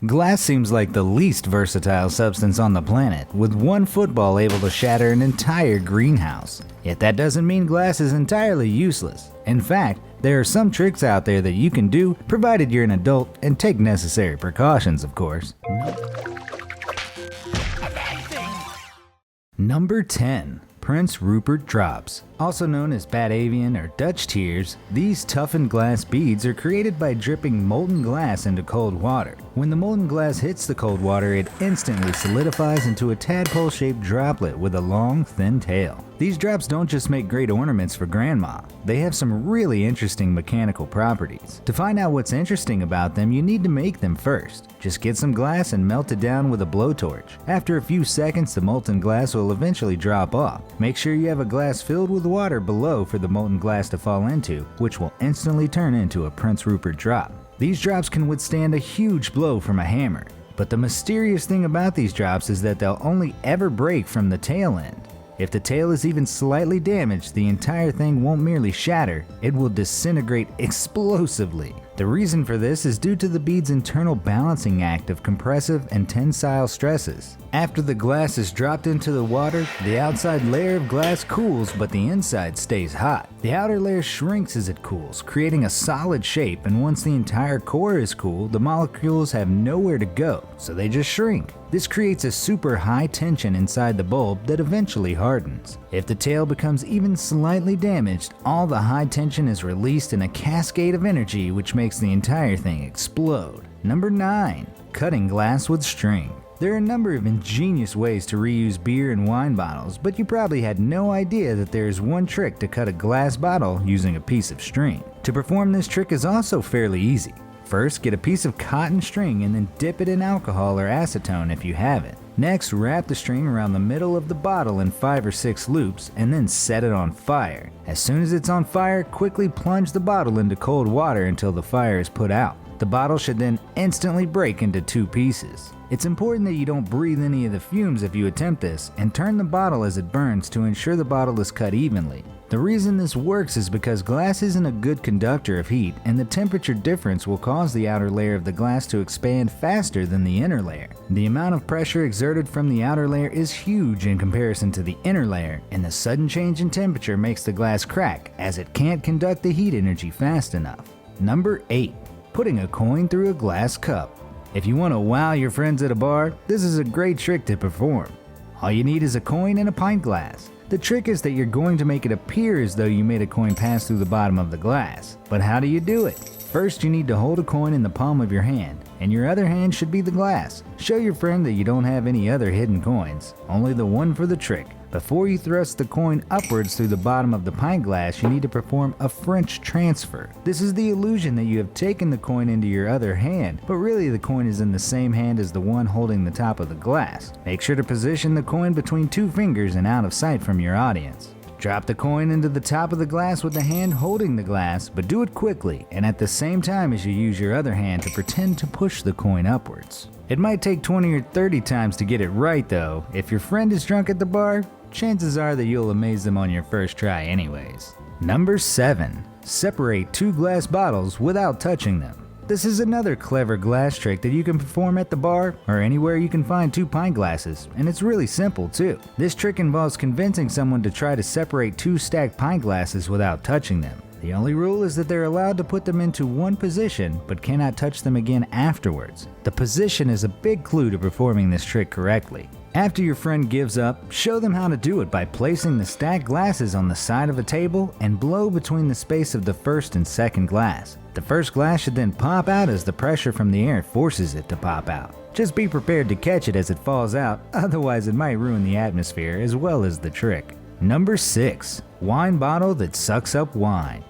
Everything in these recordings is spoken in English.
Glass seems like the least versatile substance on the planet, with one football able to shatter an entire greenhouse. Yet that doesn't mean glass is entirely useless. In fact, there are some tricks out there that you can do, provided you're an adult and take necessary precautions, of course. Number 10. Prince Rupert Drops. Also known as Batavian or Dutch tears, these toughened glass beads are created by dripping molten glass into cold water. When the molten glass hits the cold water, it instantly solidifies into a tadpole-shaped droplet with a long, thin tail. These drops don't just make great ornaments for grandma, they have some really interesting mechanical properties. To find out what's interesting about them, you need to make them first. Just get some glass and melt it down with a blowtorch. After a few seconds, the molten glass will eventually drop off. Make sure you have a glass filled with water below for the molten glass to fall into, which will instantly turn into a Prince Rupert drop. These drops can withstand a huge blow from a hammer, but the mysterious thing about these drops is that they'll only ever break from the tail end. If the tail is even slightly damaged, the entire thing won't merely shatter, it will disintegrate explosively. The reason for this is due to the bead's internal balancing act of compressive and tensile stresses. After the glass is dropped into the water, the outside layer of glass cools, but the inside stays hot. The outer layer shrinks as it cools, creating a solid shape, and once the entire core is cool, the molecules have nowhere to go, so they just shrink. This creates a super high tension inside the bulb that eventually hardens. If the tail becomes even slightly damaged, all the high tension is released in a cascade of energy which makes the entire thing explode. Number 9. Cutting glass with string. There are a number of ingenious ways to reuse beer and wine bottles, but you probably had no idea that there is one trick to cut a glass bottle using a piece of string. To perform this trick is also fairly easy. First, get a piece of cotton string and then dip it in alcohol or acetone if you have it. Next, wrap the string around the middle of the bottle in 5 or 6 loops and then set it on fire. As soon as it's on fire, quickly plunge the bottle into cold water until the fire is put out. The bottle should then instantly break into 2 pieces. It's important that you don't breathe any of the fumes if you attempt this, and turn the bottle as it burns to ensure the bottle is cut evenly. The reason this works is because glass isn't a good conductor of heat, and the temperature difference will cause the outer layer of the glass to expand faster than the inner layer. The amount of pressure exerted from the outer layer is huge in comparison to the inner layer, and the sudden change in temperature makes the glass crack, as it can't conduct the heat energy fast enough. Number 8. Putting a coin through a glass cup. If you want to wow your friends at a bar, this is a great trick to perform. All you need is a coin and a pint glass. The trick is that you're going to make it appear as though you made a coin pass through the bottom of the glass. But how do you do it? First, you need to hold a coin in the palm of your hand, and your other hand should be the glass. Show your friend that you don't have any other hidden coins, only the one for the trick. Before you thrust the coin upwards through the bottom of the pint glass, you need to perform a French transfer. This is the illusion that you have taken the coin into your other hand, but really the coin is in the same hand as the one holding the top of the glass. Make sure to position the coin between 2 fingers and out of sight from your audience. Drop the coin into the top of the glass with the hand holding the glass, but do it quickly and at the same time as you use your other hand to pretend to push the coin upwards. It might take 20 or 30 times to get it right though. If your friend is drunk at the bar, chances are that you'll amaze them on your first try anyways. Number 7. Separate 2 glass bottles without touching them. This is another clever glass trick that you can perform at the bar or anywhere you can find 2 pint glasses, and it's really simple too. This trick involves convincing someone to try to separate 2 stacked pint glasses without touching them. The only rule is that they're allowed to put them into one position but cannot touch them again afterwards. The position is a big clue to performing this trick correctly. After your friend gives up, show them how to do it by placing the stacked glasses on the side of a table and blow between the space of the first and second glass. The first glass should then pop out as the pressure from the air forces it to pop out. Just be prepared to catch it as it falls out, otherwise it might ruin the atmosphere as well as the trick. Number 6. Wine bottle that sucks up wine.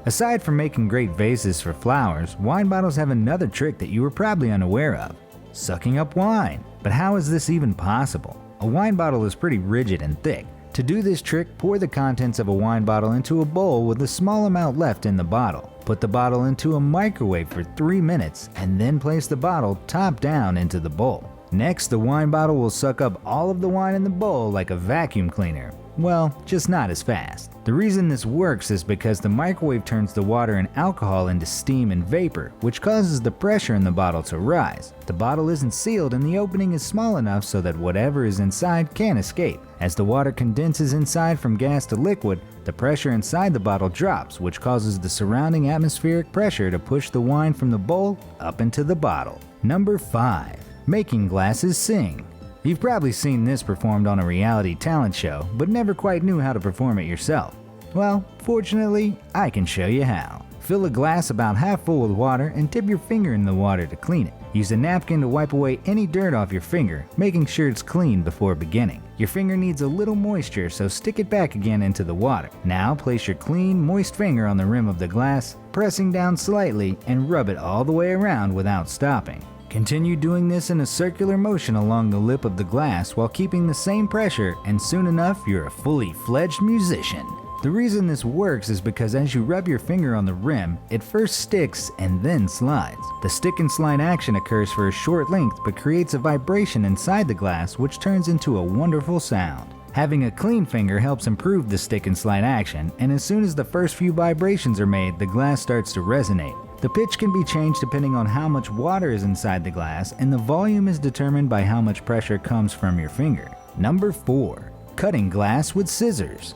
Aside from making great vases for flowers, wine bottles have another trick that you were probably unaware of: sucking up wine. But how is this even possible? A wine bottle is pretty rigid and thick. To do this trick, pour the contents of a wine bottle into a bowl with a small amount left in the bottle. Put the bottle into a microwave for 3 minutes and then place the bottle top down into the bowl. Next, the wine bottle will suck up all of the wine in the bowl like a vacuum cleaner. well, just not as fast. The reason this works is because the microwave turns the water and alcohol into steam and vapor, which causes the pressure in the bottle to rise. The bottle isn't sealed and the opening is small enough so that whatever is inside can't escape. As the water condenses inside from gas to liquid, the pressure inside the bottle drops, which causes the surrounding atmospheric pressure to push the wine from the bowl up into the bottle. Number 5. Making glasses sing. You've probably seen this performed on a reality talent show, but never quite knew how to perform it yourself. Well, fortunately, I can show you how. Fill a glass about half full with water and dip your finger in the water to clean it. Use a napkin to wipe away any dirt off your finger, making sure it's clean before beginning. Your finger needs a little moisture, so stick it back again into the water. Now place your clean, moist finger on the rim of the glass, pressing down slightly, and rub it all the way around without stopping. Continue doing this in a circular motion along the lip of the glass while keeping the same pressure, and soon enough you're a fully fledged musician. The reason this works is because as you rub your finger on the rim, it first sticks and then slides. The stick and slide action occurs for a short length but creates a vibration inside the glass which turns into a wonderful sound. Having a clean finger helps improve the stick and slide action, and as soon as the first few vibrations are made, the glass starts to resonate. The pitch can be changed depending on how much water is inside the glass, and the volume is determined by how much pressure comes from your finger. Number 4. Cutting glass with scissors.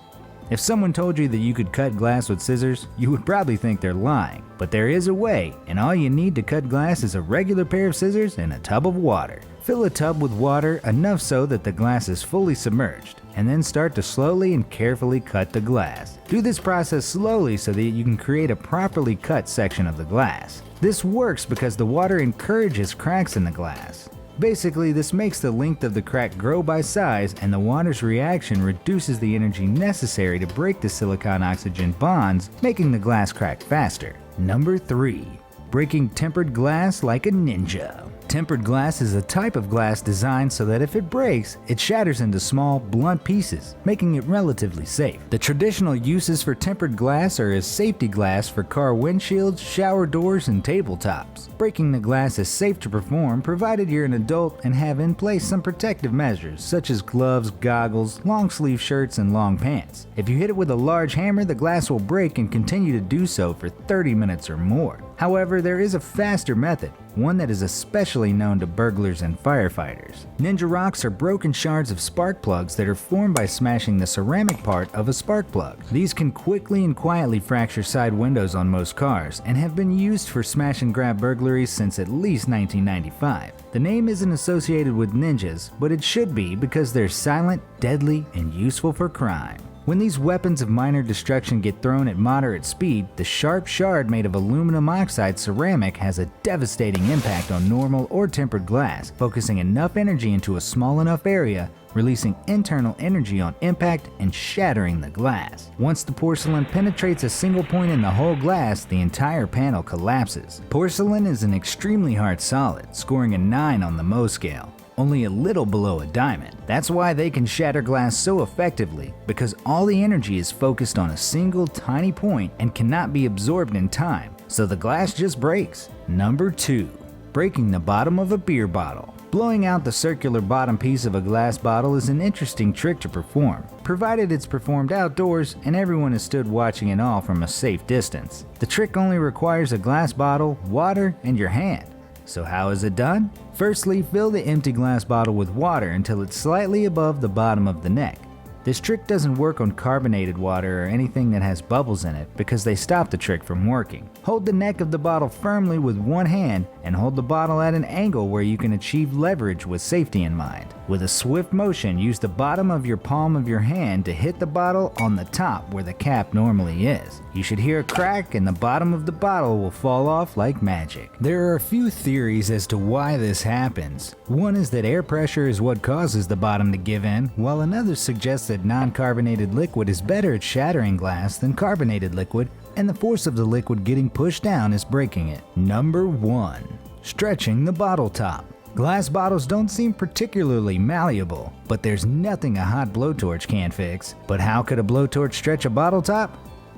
If someone told you that you could cut glass with scissors, you would probably think they're lying. But there is a way, and all you need to cut glass is a regular pair of scissors and a tub of water. Fill a tub with water enough so that the glass is fully submerged, and then start to slowly and carefully cut the glass. Do this process slowly so that you can create a properly cut section of the glass. This works because the water encourages cracks in the glass. Basically, this makes the length of the crack grow by size, and the water's reaction reduces the energy necessary to break the silicon-oxygen bonds, making the glass crack faster. Number 3. Breaking tempered glass like a ninja. Tempered glass is a type of glass designed so that if it breaks, it shatters into small, blunt pieces, making it relatively safe. The traditional uses for tempered glass are as safety glass for car windshields, shower doors, and tabletops. Breaking the glass is safe to perform provided you're an adult and have in place some protective measures such as gloves, goggles, long sleeve shirts, and long pants. If you hit it with a large hammer, the glass will break and continue to do so for 30 minutes or more. However, there is a faster method, one that is especially known to burglars and firefighters. Ninja rocks are broken shards of spark plugs that are formed by smashing the ceramic part of a spark plug. These can quickly and quietly fracture side windows on most cars and have been used for smash and grab burglaries since at least 1995. The name isn't associated with ninjas, but it should be because they're silent, deadly, and useful for crime. When these weapons of minor destruction get thrown at moderate speed, the sharp shard made of aluminum oxide ceramic has a devastating impact on normal or tempered glass, focusing enough energy into a small enough area, releasing internal energy on impact and shattering the glass. Once the porcelain penetrates a single point in the whole glass, the entire panel collapses. Porcelain is an extremely hard solid, scoring a 9 on the Mohs scale, only a little below a diamond. That's why they can shatter glass so effectively, because all the energy is focused on a single tiny point and cannot be absorbed in time, so the glass just breaks. Number 2. Breaking the bottom of a beer bottle. Blowing out the circular bottom piece of a glass bottle is an interesting trick to perform, provided it's performed outdoors and everyone is stood watching it all from a safe distance. The trick only requires a glass bottle, water, and your hand. So how is it done? Firstly, fill the empty glass bottle with water until it's slightly above the bottom of the neck. This trick doesn't work on carbonated water or anything that has bubbles in it because they stop the trick from working. Hold the neck of the bottle firmly with one hand and hold the bottle at an angle where you can achieve leverage with safety in mind. With a swift motion, use the bottom of your palm of your hand to hit the bottle on the top where the cap normally is. You should hear a crack and the bottom of the bottle will fall off like magic. There are a few theories as to why this happens. One is that air pressure is what causes the bottom to give in, while another suggests that non-carbonated liquid is better at shattering glass than carbonated liquid, and the force of the liquid getting pushed down is breaking it. Number 1. Stretching the bottle top. Glass bottles don't seem particularly malleable, but there's nothing a hot blowtorch can't fix. But how could a blowtorch stretch a bottle top?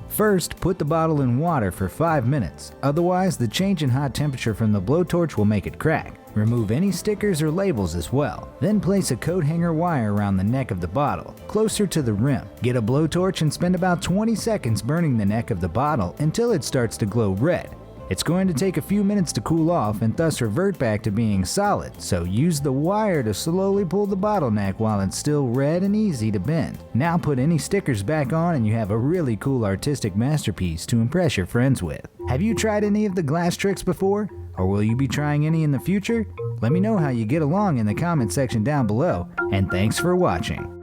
First, put the bottle in water for 5 minutes, otherwise the change in hot temperature from the blowtorch will make it crack. Remove any stickers or labels as well. Then place a coat hanger wire around the neck of the bottle, closer to the rim. Get a blowtorch and spend about 20 seconds burning the neck of the bottle until it starts to glow red. It's going to take a few minutes to cool off and thus revert back to being solid, so use the wire to slowly pull the bottleneck while it's still red and easy to bend. Now put any stickers back on and you have a really cool artistic masterpiece to impress your friends with. Have you tried any of the glass tricks before? Or will you be trying any in the future? Let me know how you get along in the comment section down below, and thanks for watching.